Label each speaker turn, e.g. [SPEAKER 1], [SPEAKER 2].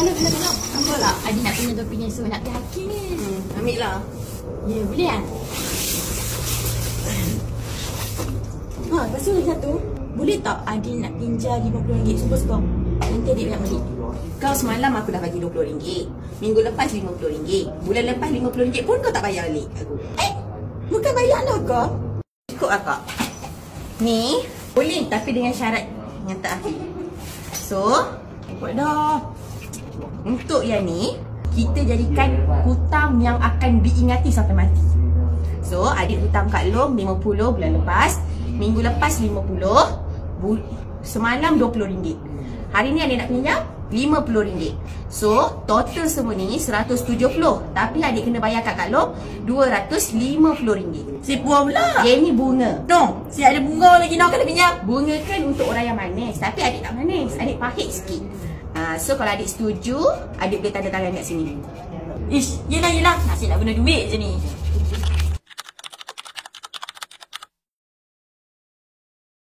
[SPEAKER 1] Kalau. Nampak tak? Adik nak pinjam topi ni, so nak pergi hakim ni.
[SPEAKER 2] Ambil lah.
[SPEAKER 1] Ya, boleh kan? Lepas tu lagi satu. Boleh tak adik nak pinjam RM50 super store? Nanti adik banyak balik.
[SPEAKER 2] Kau semalam aku dah bagi RM20. Minggu lepas RM50. Bulan lepas RM50 pun kau tak bayar balik aku.
[SPEAKER 1] Bukan bayar lah kau.
[SPEAKER 2] Cukup lah kak. Ni boleh tapi dengan syarat yang terakhir. So, buat dah. Untuk yang ni, kita jadikan hutang yang akan diingati sampai mati. So, adik hutang Kak Long 50 bulan lepas. Minggu lepas 50. Semalam RM20. Hari ni adik nak pinjam RM50. So, total semua ni 170. Tapi adik kena bayar kat Kak Long RM250.
[SPEAKER 1] Si puan pula.
[SPEAKER 2] Yang ni bunga.
[SPEAKER 1] Dong, si ada bunga lagi nak kena pinjam.
[SPEAKER 2] Bunga kan untuk orang yang manis. Tapi adik tak manis. Adik pahit sikit. So, kalau adik setuju, adik boleh tanda tangan kat sini.
[SPEAKER 1] Yelah. Nasib nak guna duit je ni.